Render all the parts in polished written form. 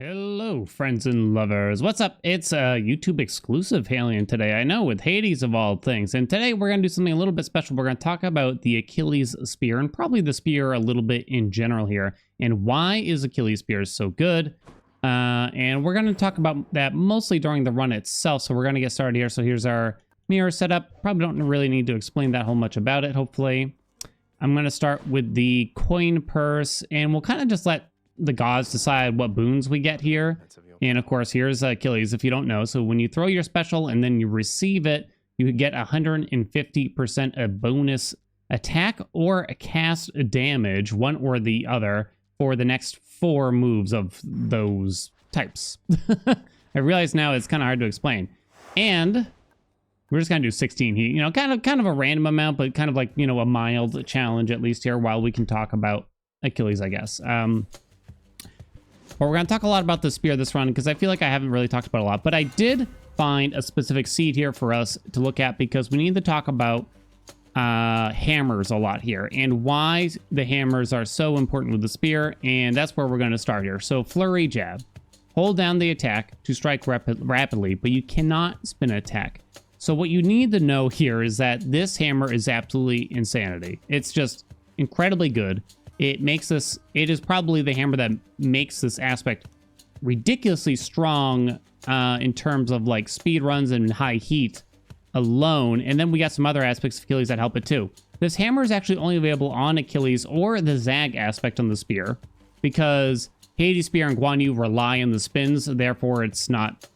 Hello, friends and lovers. What's up? It's a YouTube exclusive Haelian today. I know, with Hades of all things. And today we're going to do something a little bit special. We're going to talk about the Achilles spear and probably the spear a little bit in general here. And why is Achilles spear so good? And we're going to talk about that mostly during the run itself. So we're going to get started here. So here's our mirror setup. Probably don't really need to explain that whole much about it, hopefully. I'm going to start with the coin purse, and we'll kind of just let the gods decide what boons we get here. And of course, here's Achilles, if you don't know. So when you throw your special and then you receive it, you get 150% of bonus attack or cast damage, one or the other, for the next 4 moves of those types. I realize now it's kind of hard to explain. And we're just gonna do 16 heat, kind of a random amount, but kind of like, a mild challenge at least here while we can talk about Achilles, I guess. But we're going to talk a lot about the spear this run because I feel like I haven't really talked about it a lot. But I did find a specific seed here for us to look at because we need to talk about hammers a lot here and why the hammers are so important with the spear. And that's where we're going to start here. So Flurry Jab. Hold down the attack to strike rapidly, but you cannot spin an attack. So what you need to know here is that this hammer is absolutely insanity. It's just incredibly good. It is probably the hammer that makes this aspect ridiculously strong in terms of like speed runs and high heat alone. And then we got some other aspects of Achilles that help it too. This hammer is actually only available on Achilles or the zag aspect on the spear because Hades spear and Guan Yu rely on the spins. Therefore, it's not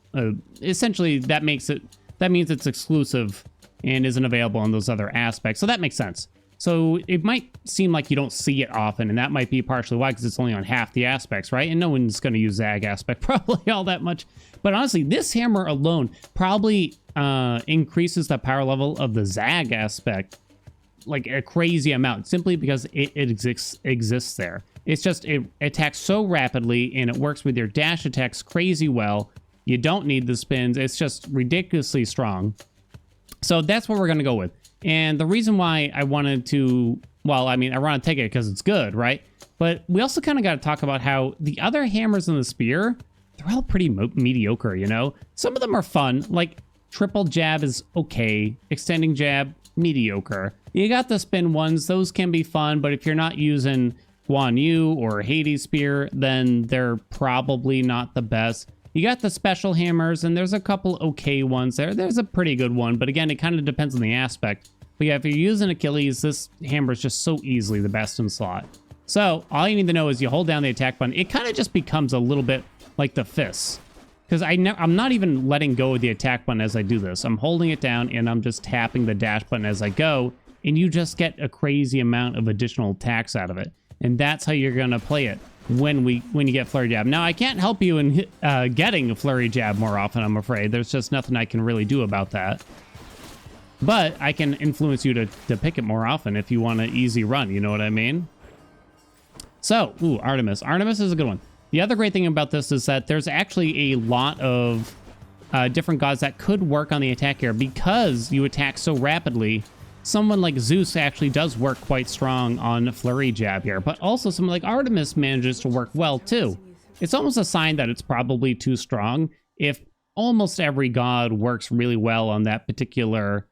essentially that means it's exclusive and isn't available on those other aspects. So that makes sense. So it might seem like you don't see it often, and that might be partially why, because it's only on half the aspects, right? And no one's going to use zag aspect probably all that much. But honestly, this hammer alone probably increases the power level of the zag aspect like a crazy amount, simply because it exists there. It's just, it attacks so rapidly, and it works with your dash attacks crazy well. You don't need the spins. It's just ridiculously strong. So that's what we're going to go with. And the reason why I wanted to, I want to take it because it's good, right? But we also kind of got to talk about how the other hammers in the spear, they're all pretty mediocre, Some of them are fun, like triple jab is okay. Extending jab, mediocre. You got the spin ones, those can be fun, but if you're not using Guan Yu or Hades spear, then they're probably not the best. You got the special hammers, and there's a couple okay ones there. There's a pretty good one, but again, it kind of depends on the aspect. But yeah, if you're using Achilles, this hammer is just so easily the best in slot. So all you need to know is you hold down the attack button. It kind of just becomes a little bit like the fists. Because I'm not even letting go of the attack button as I do this. I'm holding it down, and I'm just tapping the dash button as I go, and you just get a crazy amount of additional attacks out of it. And that's how you're going to play it when you get Flurry Jab. Now, I can't help you in getting a Flurry Jab more often, I'm afraid. There's just nothing I can really do about that. But I can influence you to pick it more often if you want an easy run, you know what I mean? So, Artemis. Artemis is a good one. The other great thing about this is that there's actually a lot of different gods that could work on the attack here because you attack so rapidly. Someone like Zeus actually does work quite strong on Flurry Jab here, but also someone like Artemis manages to work well too. It's almost a sign that it's probably too strong if almost every god works really well on that particular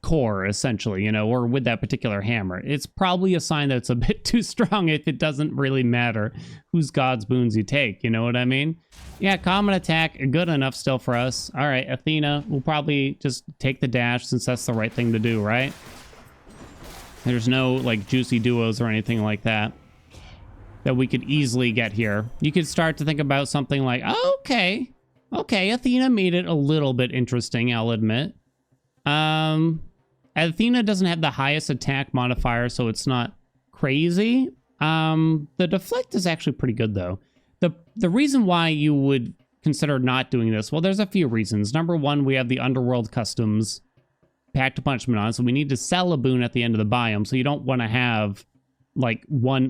core, essentially, or with that particular hammer. It's probably a sign that it's a bit too strong if it doesn't really matter whose god's boons you take, you know what I mean? Yeah, common attack, good enough still for us. All right, Athena, we'll probably just take the dash since that's the right thing to do, right? There's no, like, juicy duos or anything like that we could easily get here. You could start to think about something like, oh, okay, Athena made it a little bit interesting, I'll admit. Athena doesn't have the highest attack modifier, so it's not crazy. The deflect is actually pretty good, though. The reason why you would consider not doing this, well, there's a few reasons. Number one, we have the Underworld Customs Pact to Punishment on, so we need to sell a boon at the end of the biome, so you don't want to have, like,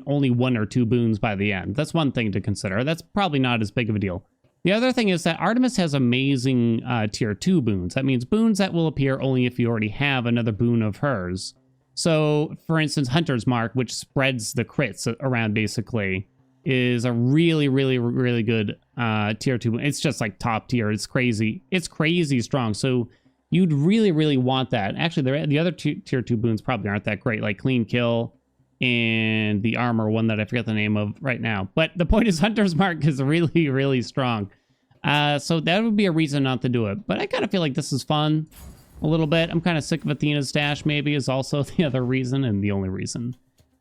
only 1 or 2 boons by the end. That's one thing to consider. That's probably not as big of a deal. The other thing is that Artemis has amazing tier 2 boons. That means boons that will appear only if you already have another boon of hers. So, for instance, Hunter's Mark, which spreads the crits around basically is a really, really, really good tier 2. It's just like top tier. It's crazy. It's crazy strong. So you'd really, really want that. Actually, the other tier 2 boons probably aren't that great, like Clean Kill and the armor one that I forget the name of right now. But the point is Hunter's Mark is really, really strong. So that would be a reason not to do it. But I kind of feel like this is fun a little bit. I'm kind of sick of Athena's dash, maybe, is also the other reason and the only reason.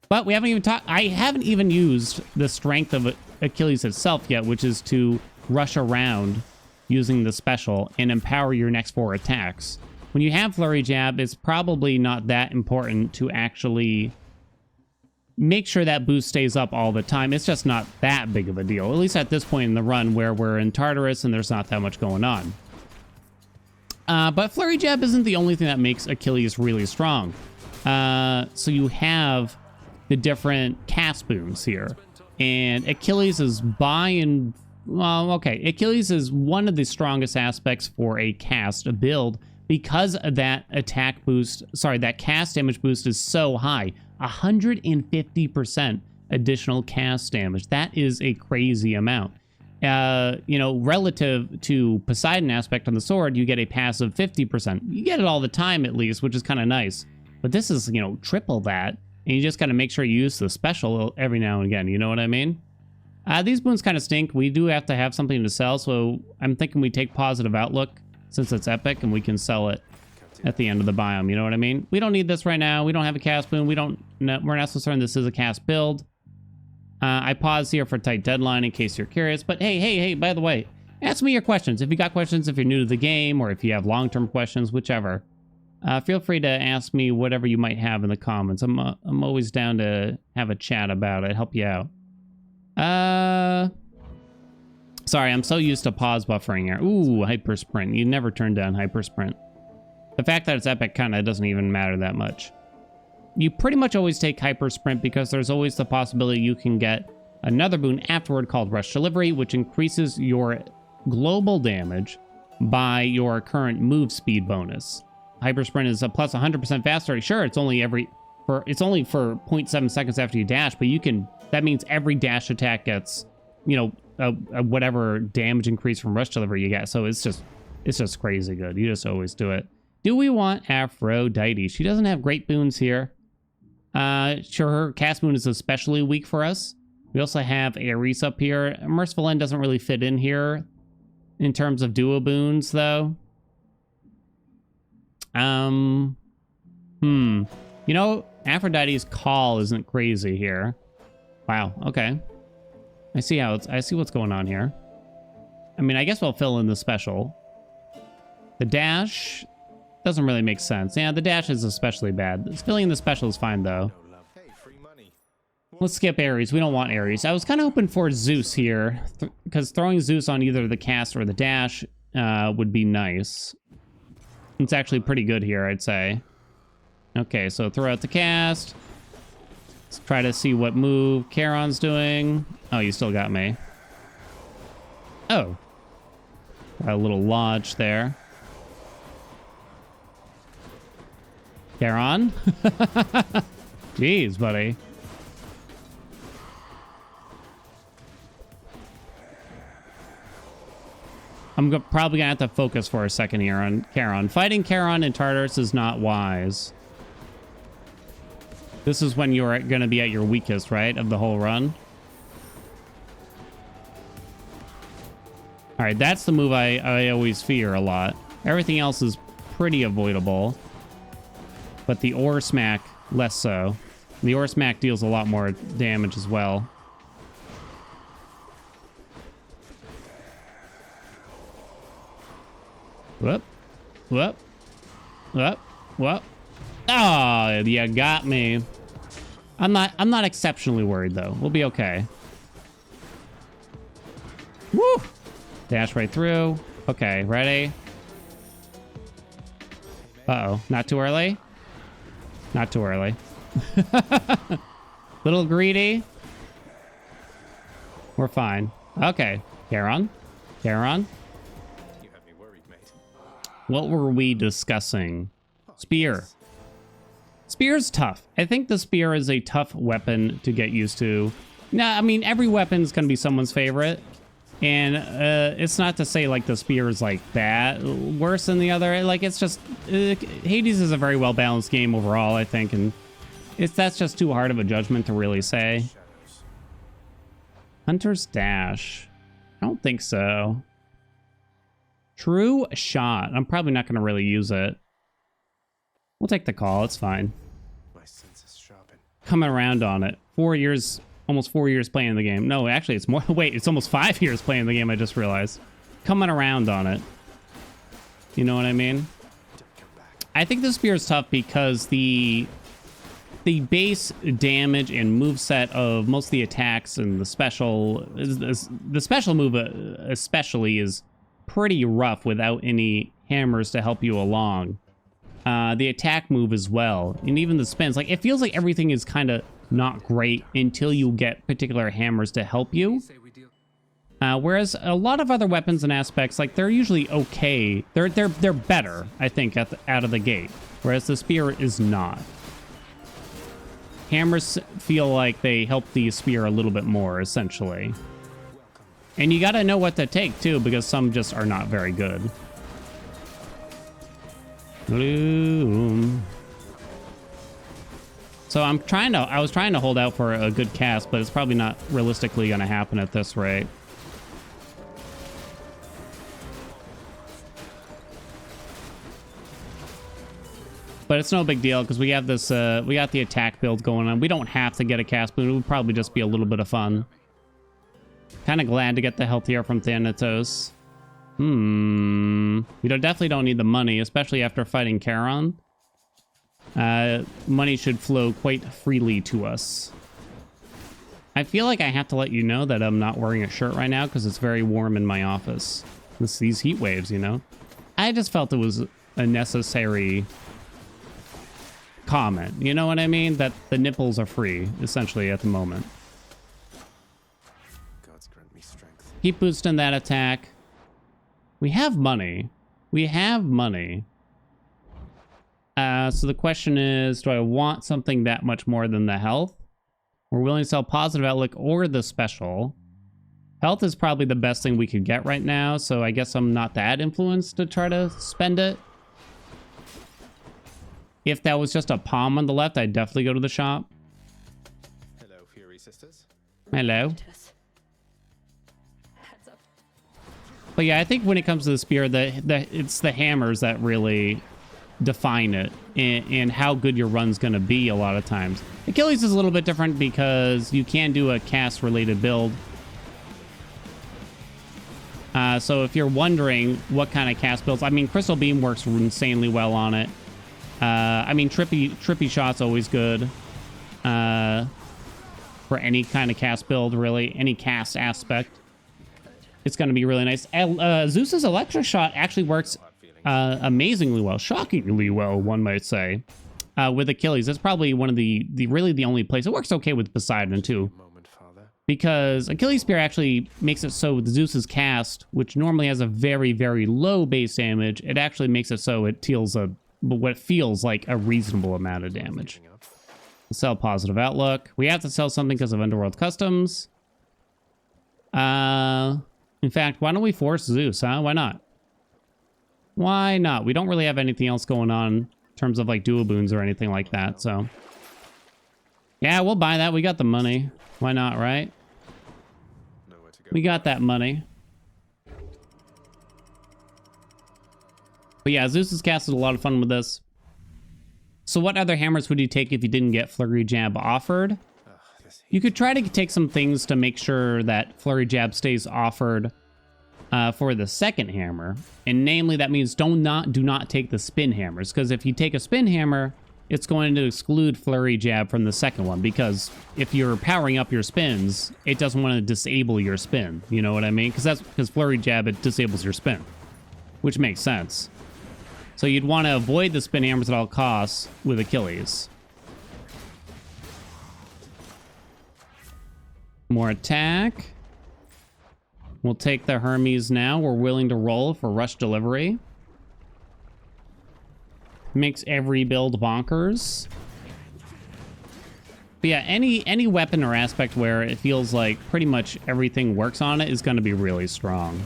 But we haven't even talked... I haven't even used the strength of Achilles itself yet, which is to rush around using the special and empower your next 4 attacks. When you have Flurry Jab, it's probably not that important to actually make sure that boost stays up all the time. It's just not that big of a deal, at least at this point in the run where we're in Tartarus and there's not that much going on. But Flurry Jab isn't the only thing that makes Achilles really strong. So you have the different cast boons here. And Achilles is Achilles is one of the strongest aspects for a cast build because that attack boost, that cast damage boost is so high. 150% additional cast damage. That is a crazy amount. Relative to Poseidon aspect on the sword, you get a passive 50%. You get it all the time at least, which is kind of nice. But this is, triple that. And you just got to make sure you use the special every now and again. You know what I mean? These boons kind of stink. We do have to have something to sell. So I'm thinking we take Positive Outlook since it's epic and we can sell it at the end of the biome. You know what I mean? We don't need this right now. We don't have a cast boon. We're not so certain this is a cast build. I pause here for tight deadline in case you're curious. But hey, by the way, ask me your questions. If you got questions, if you're new to the game, or if you have long-term questions, whichever. Feel free to ask me whatever you might have in the comments. I'm always down to have a chat about it, help you out. Sorry, I'm so used to pause buffering here. Ooh, hyper sprint. You never turn down hyper sprint. The fact that it's epic kind of doesn't even matter that much. You pretty much always take hyper sprint because there's always the possibility you can get another boon afterward called Rush Delivery, which increases your global damage by your current move speed bonus. Hyper sprint is a plus 100% faster. Sure, it's only for 0.7 seconds after you dash, but that means every dash attack gets, whatever damage increase from Rush Delivery you get. So it's just crazy good. You just always do it. Do we want Aphrodite? She doesn't have great boons here. Sure, her cast boon is especially weak for us. We also have Ares up here. Merciful End doesn't really fit in here in terms of duo boons, though. Aphrodite's call isn't crazy here. Wow, okay. I see what's going on here. I mean, I guess we'll fill in the special. The dash doesn't really make sense. Yeah, the dash is especially bad. Filling in the special is fine, though. Let's skip Ares. We don't want Ares. I was kind of hoping for Zeus here, because throwing Zeus on either the cast or the dash would be nice. It's actually pretty good here, I'd say. Okay, so throw out the cast. Let's try to see what move Charon's doing. Oh, you still got me. Oh. Got a little lodge there. Charon? Jeez, buddy. I'm probably gonna have to focus for a second here on Charon. Fighting Charon in Tartarus is not wise. This is when you're gonna be at your weakest, right, of the whole run? All right, that's the move I always fear a lot. Everything else is pretty avoidable. But the Ore Smack, less so. The Ore Smack deals a lot more damage as well. Whoop. Whoop. Whoop. Whoop. Oh, you got me. I'm not exceptionally worried, though. We'll be okay. Woo! Dash right through. Okay, ready? Uh-oh. Not too early? Not too early. Little greedy. We're fine. Okay. Charon. Charon. You have me worried, mate. What were we discussing? Spear. Spear's tough. I think the spear is a tough weapon to get used to. No, I mean, every weapon's going to be someone's favorite. And it's not to say, like, the spear is, like, bad, worse than the other. Like, it's just... Hades is a very well-balanced game overall, I think. And that's just too hard of a judgment to really say. Hunter's Dash. I don't think so. True Shot. I'm probably not going to really use it. We'll take the call. It's fine. My senses sharpen. Coming around on it. 4 years... Almost 4 years playing the game. No, actually, it's more... Wait, it's almost 5 years playing the game, I just realized. Coming around on it. You know what I mean? I think the spear is tough because the base damage and moveset of most of the attacks and the special... The special move especially is pretty rough without any hammers to help you along. The attack move as well. And even the spins. Like, it feels like everything is kind of... not great until you get particular hammers to help you. Whereas a lot of other weapons and aspects, like, they're usually okay. They're better, I think, out of the gate. Whereas the spear is not. Hammers feel like they help the spear a little bit more, essentially. And you gotta know what to take, too, because some just are not very good. Bloom. So I was trying to hold out for a good cast, but it's probably not realistically going to happen at this rate. But it's no big deal because we have this, we got the attack build going on. We don't have to get a cast boon. It would probably just be a little bit of fun. Kind of glad to get the health here from Thanatos. We definitely don't need the money, especially after fighting Charon. Money should flow quite freely to us. I feel like I have to let you know that I'm not wearing a shirt right now because it's very warm in my office. These heat waves, you know? I just felt it was a necessary comment. You know what I mean? That the nipples are free, essentially, at the moment. Gods grant me strength. Keep boosting that attack. We have money. We have money. So the question is, do I want something that much more than the health? We're willing to sell positive outlook or the special. Health is probably the best thing we could get right now, so I guess I'm not that influenced to try to spend it. If that was just a palm on the left, I'd definitely go to the shop. Hello, Fury Sisters. Hello. But yeah, I think when it comes to the spear, it's the hammers that really define it and how good your run's going to be a lot of times. Achilles is a little bit different because you can do a cast related build. So if you're wondering what kind of cast builds, I mean, Crystal Beam works insanely well on it. I mean, trippy shot's always good for any kind of cast build, really, any cast aspect. It's going to be really nice. Zeus's electric shot actually works amazingly well, shockingly well, one might say, with Achilles. That's probably one of the really the only place. It works okay with Poseidon too, because Achilles Spear actually makes it so with Zeus's cast, which normally has a very, very low base damage, it actually makes it so it deals what feels like a reasonable amount of damage. Sell positive outlook. We have to sell something because of Underworld Customs. In fact, why don't we force Zeus, huh? Why not? Why not? We don't really have anything else going on in terms of like dual boons or anything like that, so. Yeah, we'll buy that. We got the money. Why not, right? We got that money. But yeah, Zeus's cast is a lot of fun with this. So what other hammers would you take if you didn't get Flurry Jab offered? You could try to take some things to make sure that Flurry Jab stays offered for the second hammer. And namely, that means do not take the spin hammers. Because if you take a spin hammer, it's going to exclude Flurry Jab from the second one. Because if you're powering up your spins, it doesn't want to disable your spin. You know what I mean? Because Flurry Jab, it disables your spin. Which makes sense. So you'd want to avoid the spin hammers at all costs with Achilles. More attack. We'll take the Hermes now. We're willing to roll for rush delivery. Makes every build bonkers. But yeah, any weapon or aspect where it feels like pretty much everything works on it is going to be really strong.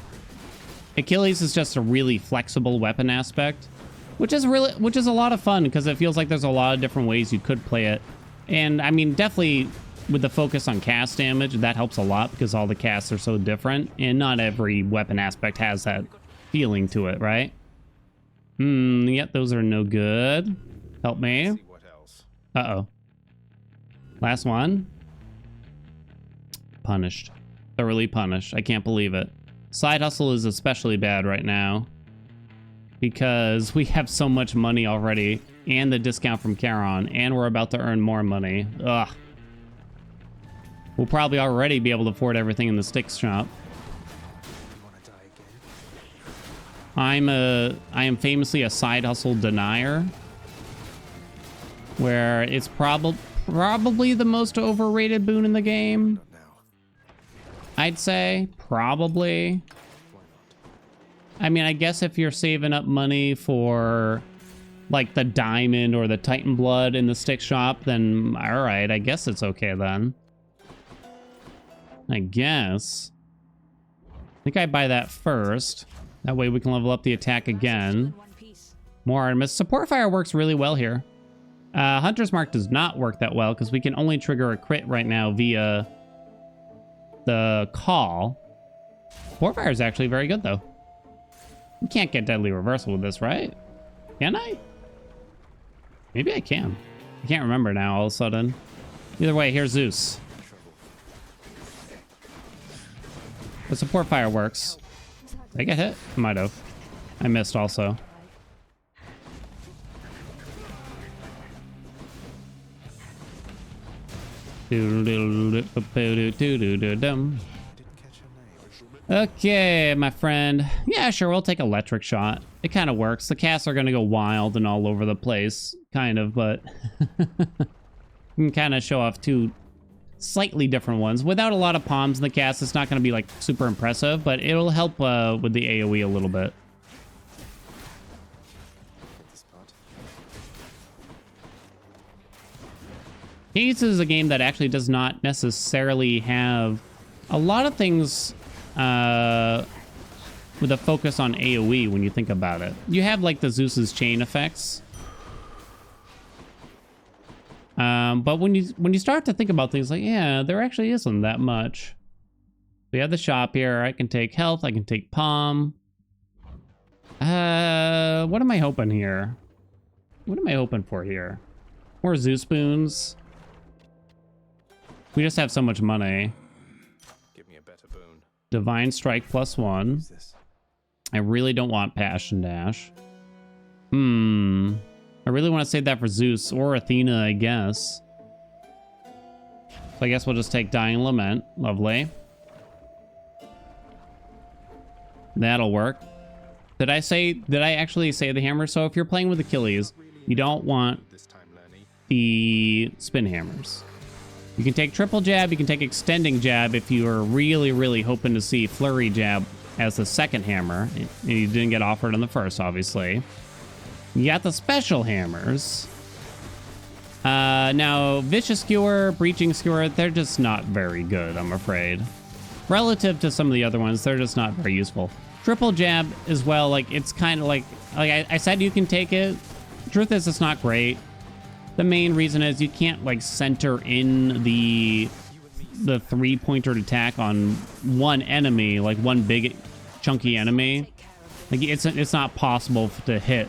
Achilles is just a really flexible weapon aspect, which is a lot of fun because it feels like there's a lot of different ways you could play it. And I mean, definitely with the focus on cast damage, that helps a lot because all the casts are so different and not every weapon aspect has that feeling to it, right? Yep, those are no good. Help me. See what else. Uh-oh. Last one. Punished. Thoroughly punished. I can't believe it. Side hustle is especially bad right now because we have so much money already and the discount from Charon, and we're about to earn more money. Ugh. We'll probably already be able to afford everything in the sticks shop. You wanna die again? I am famously a side hustle denier, where it's probably the most overrated boon in the game. Not now. I'd say probably. Why not? I mean, I guess if you're saving up money for like the diamond or the Titan blood in the stick shop, then all right, I guess it's okay then. I guess. I think I buy that first. That way we can level up the attack again. More Artemis. Support fire works really well here. Hunter's Mark does not work that well because we can only trigger a crit right now via the call. Support fire is actually very good though. You can't get deadly reversal with this, right? Can I? Maybe I can. I can't remember now all of a sudden. Either way, here's Zeus. The support fire works. Did I get hit? I might have. I missed also. Okay, my friend. Yeah, sure, we'll take electric shot. It kind of works. The casts are going to go wild and all over the place, kind of, but you can kind of show off two slightly different ones. Without a lot of palms in the cast, it's not going to be like super impressive, but it'll help with the AoE a little bit. This part. Hades is a game that actually does not necessarily have a lot of things with a focus on AoE when you think about it. You have like the Zeus's chain effects. But when you start to think about things like, yeah, there actually isn't that much. We have the shop here. I can take health. I can take palm. What am I hoping here? What am I hoping for here? More Zeus spoons. We just have so much money. Give me a better boon. Divine Strike +1. Use this. I really don't want Passion Dash. I really want to save that for Zeus or Athena, I guess. So I guess we'll just take Dying Lament. Lovely. That'll work. Did I actually say the hammer? So if you're playing with Achilles, you don't want This time, Lenny. the spin hammers. You can take triple jab, you can take extending jab if you are really, really hoping to see Flurry Jab as the second hammer. And you didn't get offered on the first, obviously. You got the special hammers. Now, Vicious Skewer, Breaching Skewer, they're just not very good, I'm afraid. Relative to some of the other ones, they're just not very useful. Triple Jab as well, like, it's kind of like I said you can take it. Truth is, it's not great. The main reason is you can't, like, center in the three-pointer attack on one enemy, like one big, chunky enemy. Like, it's not possible to hit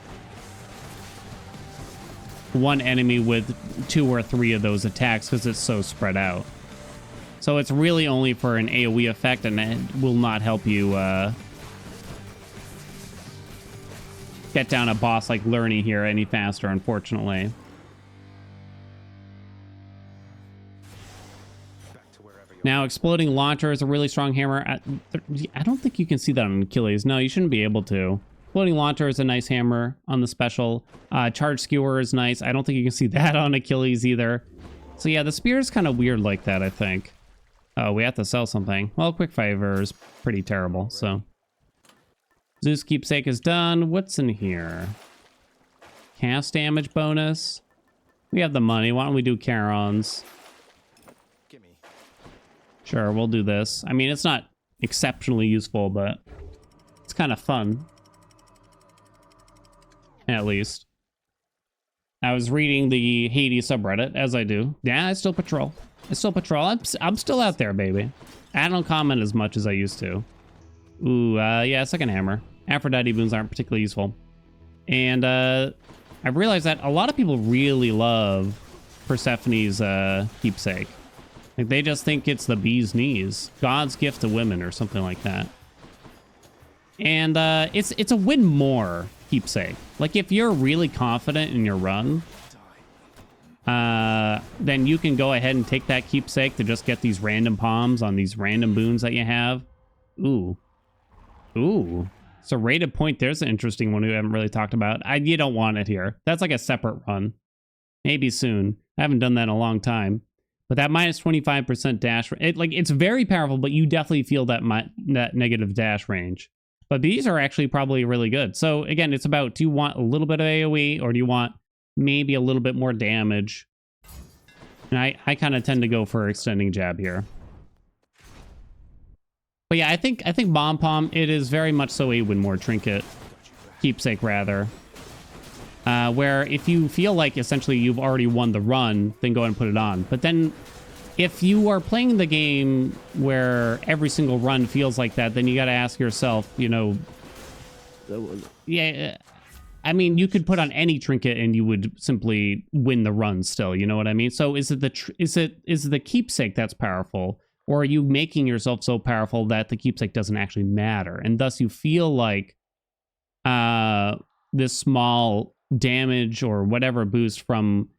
one enemy with 2 or 3 of those attacks because it's so spread out. So it's really only for an AoE effect, and it will not help you get down a boss like Lurny here any faster, unfortunately. Back to wherever you're. Now, Exploding Launcher is a really strong hammer. I don't think you can see that on Achilles. No, you shouldn't be able to. Exploding Launcher is a nice hammer on the special. Charge Skewer is nice. I don't think you can see that on Achilles either. So yeah, the spear is kind of weird like that, I think. Oh, we have to sell something. Well, Quickfire is pretty terrible, so. Zeus Keepsake is done. What's in here? Cast damage bonus. We have the money. Why don't we do Charon's? Sure, we'll do this. I mean, it's not exceptionally useful, but it's kind of fun. At least. I was reading the Hades subreddit, as I do. Yeah, I still patrol. I'm still out there, baby. I don't comment as much as I used to. Ooh, yeah, second hammer. Aphrodite boons aren't particularly useful. And I've realized that a lot of people really love Persephone's keepsake. Like, they just think it's the bee's knees. God's gift to women or something like that. And it's a win more keepsake. Like, if you're really confident in your run, then you can go ahead and take that keepsake to just get these random palms on these random boons that you have. Ooh. Ooh. So rated point, there's an interesting one we haven't really talked about. You don't want it here. That's like a separate run. Maybe soon. I haven't done that in a long time. But that minus 25% dash, it's very powerful, but you definitely feel that negative dash range. But these are actually probably really good. So again, it's about, do you want a little bit of AoE or do you want maybe a little bit more damage? And I kind of tend to go for extending jab here. But yeah, I think Bomb Palm, it is very much so a win more trinket. Keepsake, rather. Where if you feel like essentially you've already won the run, then go ahead and put it on. But then if you are playing the game where every single run feels like that, then you got to ask yourself, you know, yeah, I mean, you could put on any trinket and you would simply win the run still, you know what I mean? So is it the keepsake that's powerful, or are you making yourself so powerful that the keepsake doesn't actually matter? And thus you feel like this small damage or whatever boost from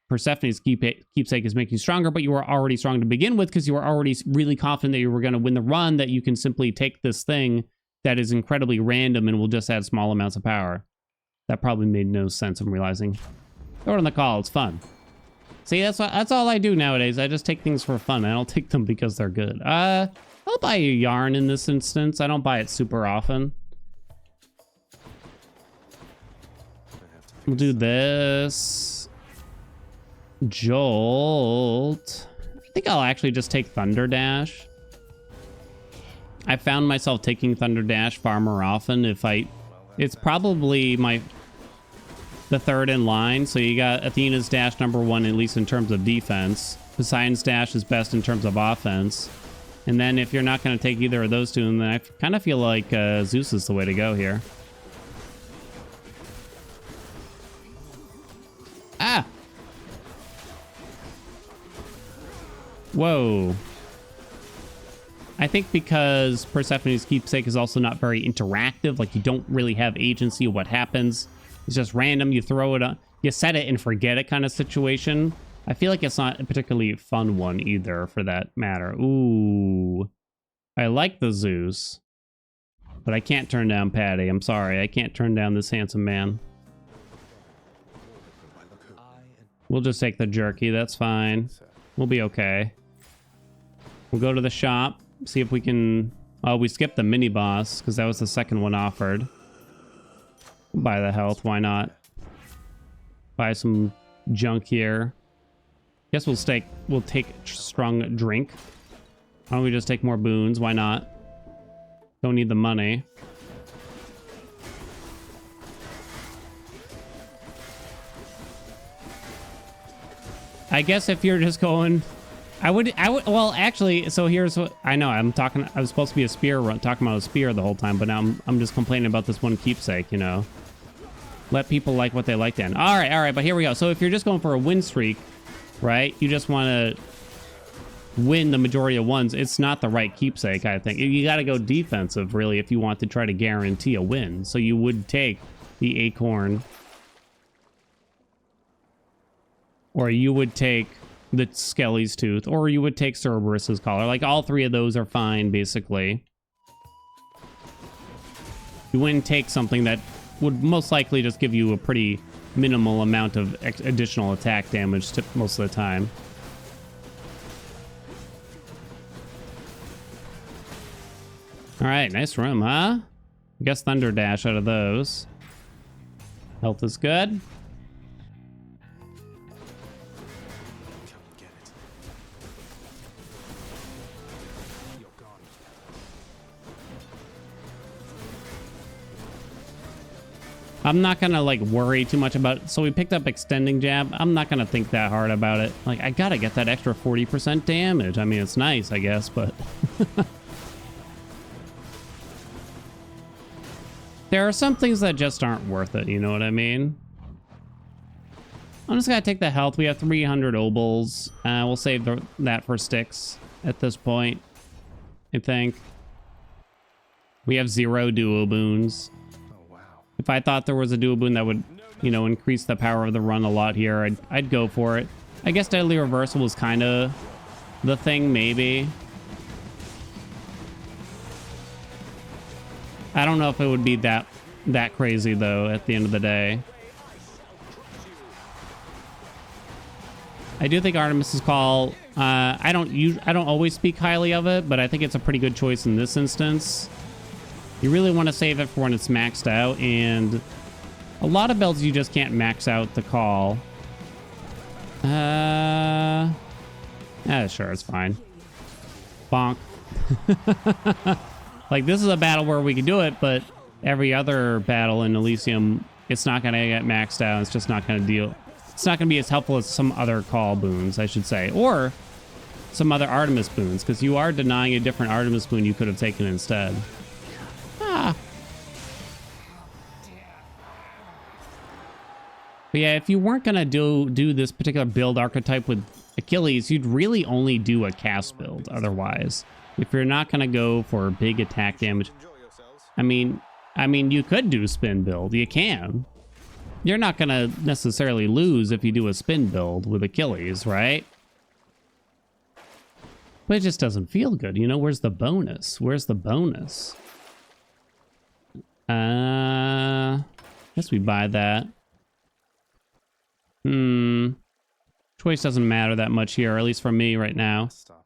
Persephone's keepsake is making you stronger, but you were already strong to begin with because you were already really confident that you were going to win the run, that you can simply take this thing that is incredibly random and will just add small amounts of power. That probably made no sense, I'm realizing. Throw it on the call, it's fun. See, that's all I do nowadays. I just take things for fun. I don't take them because they're good. I'll buy a yarn in this instance. I don't buy it super often. We'll do this. Jolt. I think I'll actually just take Thunder Dash. I found myself taking Thunder Dash far more often it's probably the third in line. So you got Athena's dash #1, at least in terms of defense. Poseidon's dash is best in terms of offense. And then if you're not going to take either of those two, then I kind of feel like Zeus is the way to go here. Ah! Whoa. I think because Persephone's keepsake is also not very interactive, like you don't really have agency of what happens. It's just random, you throw it on, you set it and forget it kind of situation. I feel like it's not a particularly fun one either, for that matter. Ooh. I like the Zeus, but I can't turn down Patty. I'm sorry, I can't turn down this handsome man. We'll just take the jerky, that's fine. We'll be okay. We'll go to the shop, see if we can... Oh, we skipped the mini boss because that was the second one offered. We'll buy the health, why not? Buy some junk here. Guess we'll take strong drink. Why don't we just take more boons? Why not? Don't need the money. I guess if you're just going... I would, well, actually, so here's what, I know, I was supposed to be a spear run, talking about a spear the whole time, but now I'm just complaining about this one keepsake, you know. Let people like what they like then. All right, but here we go. So if you're just going for a win streak, right, you just want to win the majority of ones, it's not the right keepsake, I think. You got to go defensive, really, if you want to try to guarantee a win. So you would take the acorn, or you would take the Skelly's tooth, or you would take Cerberus's collar. Like, all three of those are fine, basically. You wouldn't take something that would most likely just give you a pretty minimal amount of additional attack damage most of the time. All right, nice room, huh? I guess Thunder Dash out of those. Health is good. I'm not gonna like worry too much about it. So we picked up extending jab. I'm not gonna think that hard about it. Like, I gotta get that extra 40% damage. I mean, it's nice, I guess, but there are some things that just aren't worth it, you know what I mean? I'm just gonna take the health. We have 300 obols. We'll save that for sticks at this point, I think. We have 0 duo boons. Oh, wow. If I thought there was a duo boon that would, you know, increase the power of the run a lot here, I'd go for it. I guess Deadly Reversal was kind of the thing, maybe. I don't know if it would be that crazy, though, at the end of the day. I do think Artemis's Call, I don't always speak highly of it, but I think it's a pretty good choice in this instance. You really want to save it for when it's maxed out, and a lot of builds you just can't max out the call. Yeah, sure, it's fine. Bonk. Like, this is a battle where we can do it, but every other battle in Elysium, it's not going to get maxed out. It's just not going to deal. It's not going to be as helpful as some other call boons, I should say, or some other Artemis boons, because you are denying a different Artemis boon you could have taken instead. Ah. But yeah, if you weren't going to do this particular build archetype with Achilles, you'd really only do a cast build otherwise. If you're not going to go for big attack damage, I mean, you could do spin build. You can. You're not going to necessarily lose if you do a spin build with Achilles, right? But it just doesn't feel good. You know, where's the bonus? Where's the bonus? Guess we buy that. Choice doesn't matter that much here, or at least for me right now. Stop.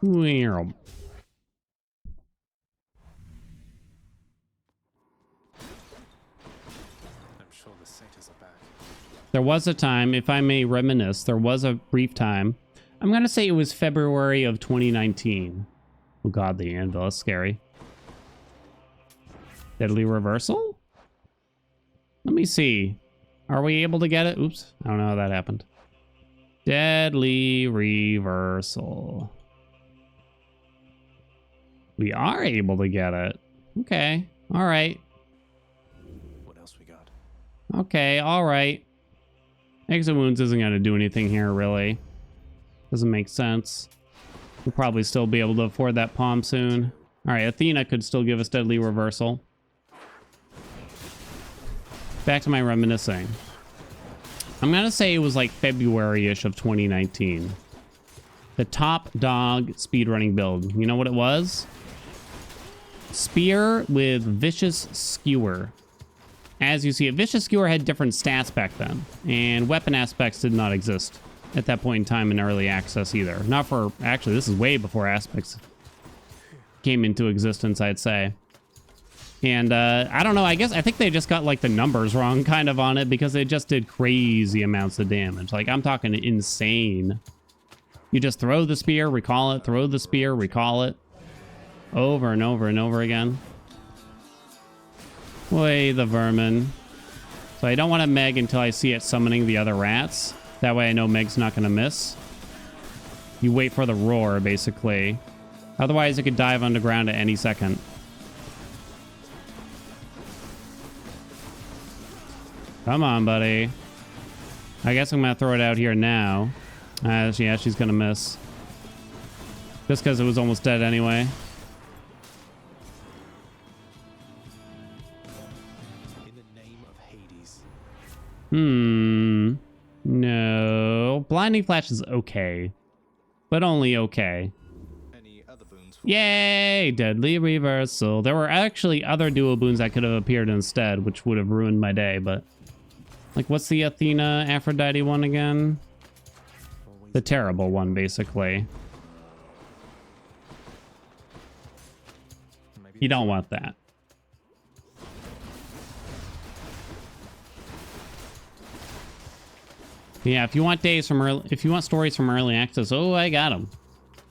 Weird. I'm sure the satyrs are back. There was a time, if I may reminisce, there was a brief time. I'm going to say it was February of 2019. Oh god, the anvil, that's scary. Deadly Reversal? Let me see. Are we able to get it? Oops, I don't know how that happened. Deadly Reversal. We are able to get it. Okay, all right. What else we got? Okay, all right. Exit Wounds isn't going to do anything here, really. Doesn't make sense. We'll probably still be able to afford that palm soon. All right, Athena could still give us Deadly Reversal. Back to my reminiscing. I'm going to say it was like February-ish of 2019. The top dog speedrunning build. You know what it was? Spear with Vicious Skewer. As you see, a Vicious Skewer had different stats back then, and weapon aspects did not exist at that point in time in early access either. Not for, actually, this is way before aspects came into existence, I'd say. And I don't know, I think they just got like the numbers wrong kind of on it, because they just did crazy amounts of damage. Like, I'm talking insane. You just throw the spear, recall it, throw the spear, recall it. Over and over and over again. Way the vermin. So I don't want to Meg until I see it summoning the other rats. That way I know Meg's not going to miss. You wait for the roar, basically. Otherwise, it could dive underground at any second. Come on, buddy. I guess I'm going to throw it out here now. Yeah, she's going to miss. Just because it was almost dead anyway. No. Blinding Flash is okay. But only okay. Any other boons? Yay! Deadly Reversal. There were actually other duo boons that could have appeared instead, which would have ruined my day, but... Like, what's the Athena Aphrodite one again? The terrible one, basically. You don't want that. Yeah, if you want stories from early access, oh, I got them.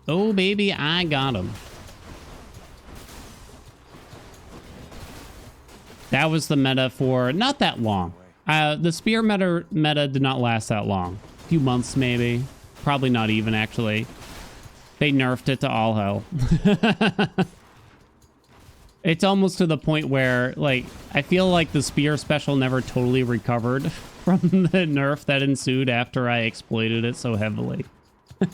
Oh, baby, I got them. That was the meta for not that long. The spear meta did not last that long. A few months, maybe. Probably not even, actually. They nerfed it to all hell. It's almost to the point where, like, I feel like the spear special never totally recovered from the nerf that ensued after I exploited it so heavily.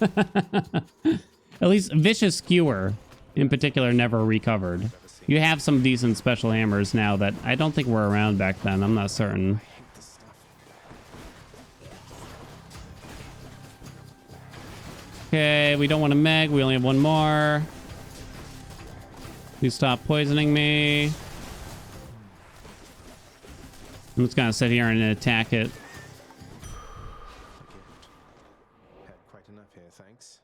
At least Vicious Skewer, in particular, never recovered. You have some decent special hammers now that I don't think were around back then. I'm not certain. Okay, we don't want a Meg. We only have one more. Please stop poisoning me. I'm just gonna sit here and attack it. Had quite enough here, thanks.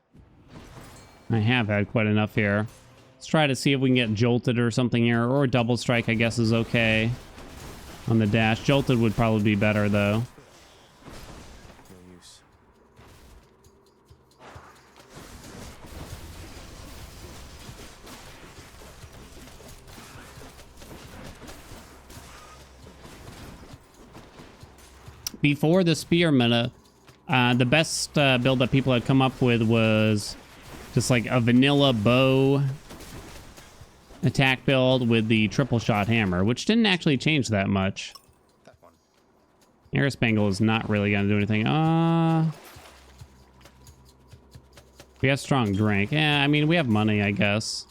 I have had quite enough here. Let's try to see if we can get jolted or something here, or double strike, I guess, is okay on the dash. Jolted would probably be better, though. No use. Before the spear meta, the best build that people had come up with was just like a vanilla bow attack build with the triple shot hammer, which didn't actually change that much. That one. Air Spangle is not really going to do anything. We have strong drink. Yeah, I mean, we have money, I guess.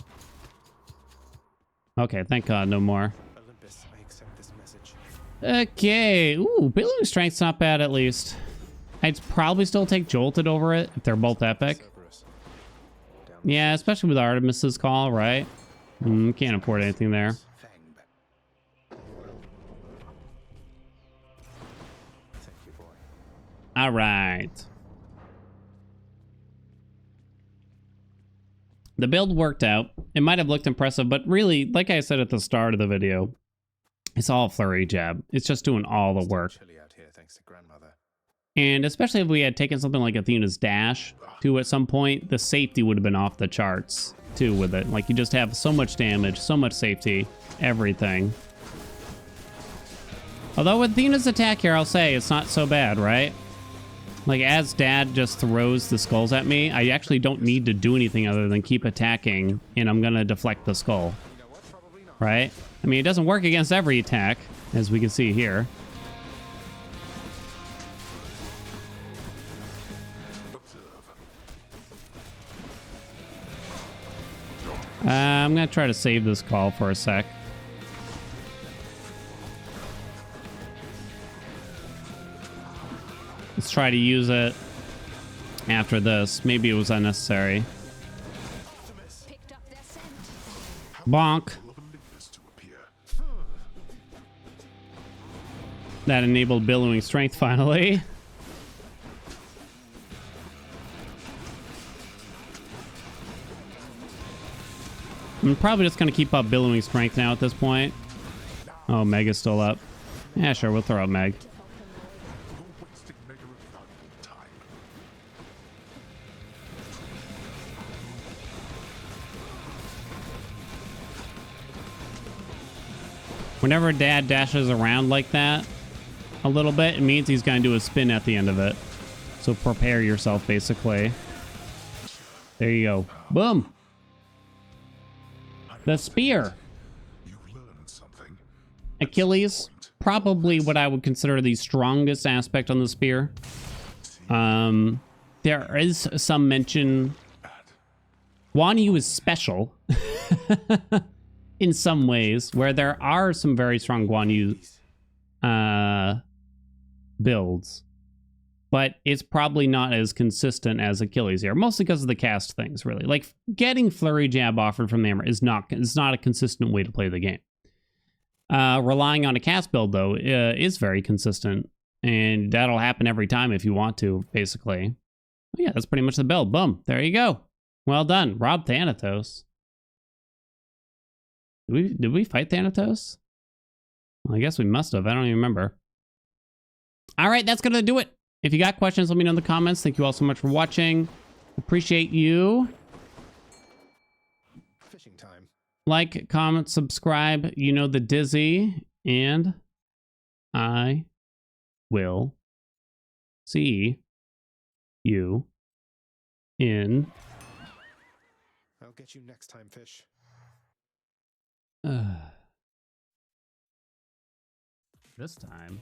Okay, thank God, no more. Olympus, I accept this message. Okay. Ooh, billowing strength's not bad, at least. I'd probably still take Jolted over it if they're both epic. Cerberus. Down Yeah, especially with Artemis's call, right? Can't afford anything there. Fang. Thank you, boy. All right. The build worked out. It might have looked impressive, but really, like I said at the start of the video, it's all Flurry Jab. It's just doing all the work. Chilly out here, thanks to grandmother. And especially if we had taken something like Athena's Dash, too, at some point, the safety would have been off the charts, too, with it. Like, you just have so much damage, so much safety, everything. Although with Athena's attack here, I'll say, it's not so bad, right? Like, as Dad just throws the skulls at me, I actually don't need to do anything other than keep attacking, and I'm gonna deflect the skull. You know what? Probably not. Right? I mean, it doesn't work against every attack, as we can see here. I'm gonna try to save this call for a sec. Let's try to use it after this. Maybe it was unnecessary. Picked up their scent. Bonk. That enabled billowing strength finally. I'm probably just going to keep up billowing strength now at this point. Oh, Meg is still up. Yeah, sure, we'll throw out Meg. Whenever Dad dashes around like that a little bit, it means he's going to do a spin at the end of it. So prepare yourself, basically. There you go. Boom. The spear. Achilles, probably what I would consider the strongest aspect on the spear. There is some mention. Guan Yu is special in some ways, where there are some very strong Guan Yu builds. But it's probably not as consistent as Achilles here, mostly because of the cast things, really. Like, getting Flurry Jab offered from the hammer is not a consistent way to play the game. Relying on a cast build, though, is very consistent. And that'll happen every time if you want to, basically. Oh, yeah, that's pretty much the build. Boom. There you go. Well done. Rob Thanatos. Did we fight Thanatos? Well, I guess we must have. I don't even remember. All right, that's going to do it. If you got questions, let me know in the comments. Thank you all so much for watching. Appreciate you. Fishing time. Like, comment, subscribe. You know the Dizzy. And I will see you in I'll get you next time, fish. this time.